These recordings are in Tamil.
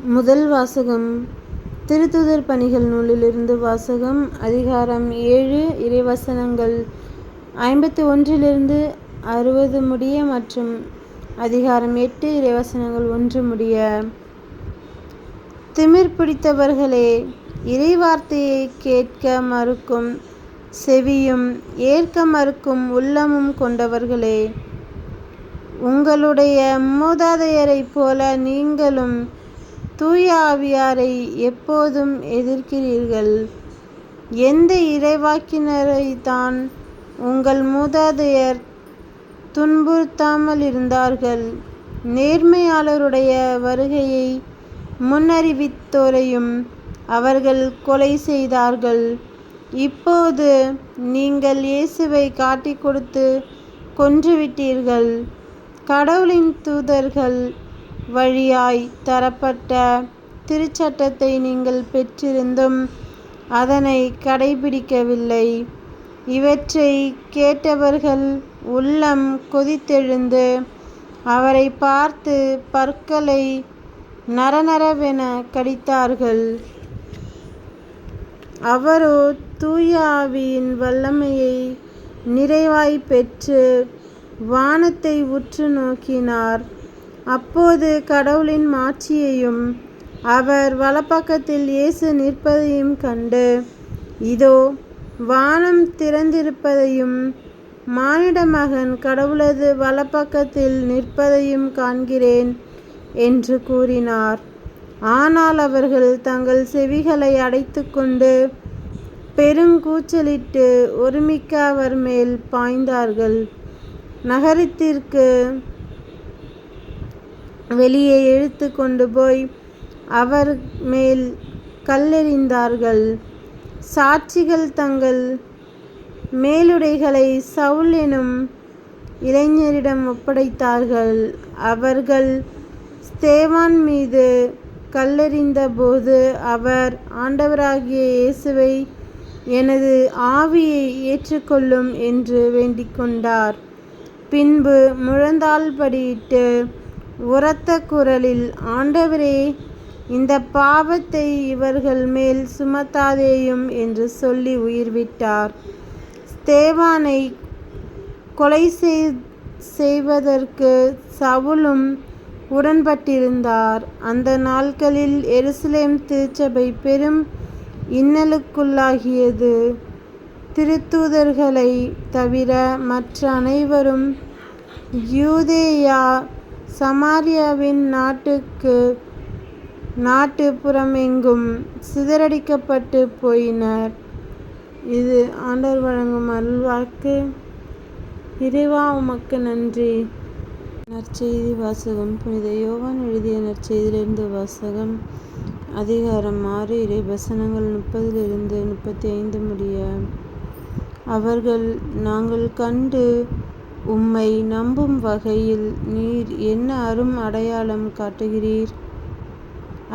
முதல் வாசகம் திருத்தூதர் பணிகள் நூலிலிருந்து வாசகம். அதிகாரம் 7, இறைவசனங்கள் 51 60 முடிய மற்றும் அதிகாரம் 8 இறைவசனங்கள் 1 முடிய. திமிர் பிடித்தவர்களே, இறைவார்த்தையை கேட்க மறுக்கும் செவியும் ஏற்க மறுக்கும் உள்ளமும் கொண்டவர்களே, உங்களுடைய மூதாதையரைப் போல நீங்களும் தூய ஆவியாரை எப்போதும் எதிர்க்கிறீர்கள். எந்த இறைவாக்கினரைத்தான் உங்கள் மூதாதையர் துன்புறுத்தாமல் இருந்தார்கள்? நேர்மையாளருடைய வருகையை முன்னறிவித்தோரையும் அவர்கள் கொலை செய்தார்கள். இப்போது நீங்கள் இயேசுவை காட்டிக் கொடுத்து கொன்றுவிட்டீர்கள். கடவுளின் தூதர்கள் வழியாய் தரப்பட்ட திருச்சட்டத்தை நீங்கள் பெற்றிருந்தும் அதனை கடைபிடிக்கவில்லை. இவற்றை கேட்டவர்கள் உள்ளம் கொதித்தெழுந்து அவரை பார்த்து பற்களை நரநரவென கடித்தார்கள். அவரோ தூய ஆவியின் வல்லமையை நிறைவாய் பெற்று வானத்தை உற்று நோக்கினார். அப்போது கடவுளின் மாட்சியையும் அவர் வலப்பக்கத்தில் இயேசு நிற்பதையும் கண்டு, இதோ வானம் திறந்திருப்பதையும் மானிட மகன் கடவுளது வலப்பக்கத்தில் நிற்பதையும் காண்கிறேன் என்று கூறினார். ஆனால் அவர்கள் தங்கள் செவிகளை அடைத்து கொண்டு பெருங்கூச்சலிட்டு ஒருமிக்க அவர் மேல் பாய்ந்தார்கள். நகரத்திற்கு வெளியே இழுத்து கொண்டு போய் அவர் மேல் கல்லெறிந்தார்கள். சாட்சிகள் தங்கள் மேலுடைகளை சவுல் எனும் இளைஞரிடம் ஒப்படைத்தார்கள். அவர்கள் ஸ்தேவான் மீது கல்லெறிந்த போது அவர், ஆண்டவராகிய இயேசுவை எனது ஆவியை ஏற்றுக்கொள்ளும் என்று வேண்டிக் கொண்டார். பின்பு முழந்தாள்படியிட்டு உரத்த குரலில், ஆண்டவரே, இந்த பாவத்தை இவர்கள் மேல் சுமத்தாதேயும் என்று சொல்லி உயிர்விட்டார். ஸ்தேவானை கொலை செய்வதற்கு சவுலும் உடன்பட்டிருந்தார். அந்த நாட்களில் எருசலேம் திருச்சபை பெரும் இன்னலுக்குள்ளாகியது. திருத்தூதர்களை தவிர மற்ற அனைவரும் யூதேயா சமாரியாவின் நாட்டு புறமெங்கும் சிதறடிக்கப்பட்டு போயினர். இது ஆண்டவர் வழங்கும் அருள்வாக்கு. இறைவா, உமக்கு நன்றி. நற்செய்தி வாசகம். புனித யோவான் எழுதிய நற்செய்தியிலிருந்து வாசகம். அதிகாரம் 6 இறைவசனங்கள் 30 35 முடிய. அவர்கள், நாங்கள் கண்டு உம்மை நம்பும் வகையில் நீர் என்ன அரும் அடையாளம் காட்டுகிறீர்?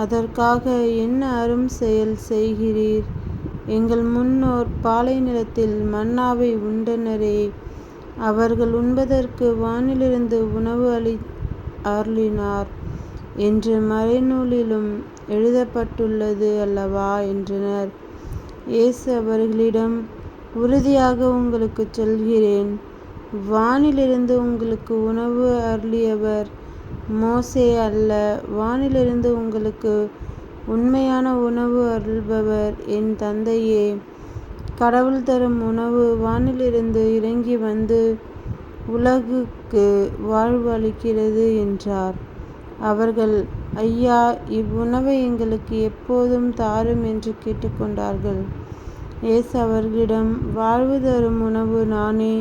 அதற்காக என்ன அரும் செயல் செய்கிறீர்? எங்கள் முன்னோர் பாலை நிலத்தில் மன்னாவை உண்டனரே, அவர்கள் உண்பதற்கு வானிலிருந்து உணவு அருளினார் என்று மறைநூலிலும் எழுதப்பட்டுள்ளது அல்லவா என்றனர். இயேசு அவர்களிடம், உறுதியாக உங்களுக்கு சொல்கிறேன், வானிலிருந்து உங்களுக்கு உணவு அருளியவர் மோசே அல்ல. வானிலிருந்து உங்களுக்கு உண்மையான உணவு அருள்பவர் என் தந்தையே. கடவுள் தரும் உணவு வானிலிருந்து இறங்கி வந்து உலகுக்கு வாழ்வு அளிக்கிறது என்றார். அவர்கள், ஐயா, இவ்வுணவை எங்களுக்கு எப்போதும் தாரும் என்று கேட்டுக்கொண்டார்கள். இயேசு அவர்களிடம், வாழ்வு தரும் உணவு நானே.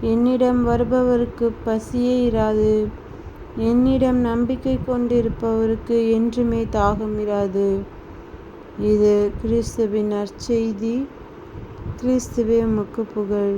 என்னிடம் வருபவருக்கு பசியே இராது. என்னிடம் நம்பிக்கை கொண்டிருப்பவருக்கு என்றுமே தாகம் இராது. இது கிறிஸ்துவின் நற்செய்தி. கிறிஸ்துவே, உமக்கு புகழ்.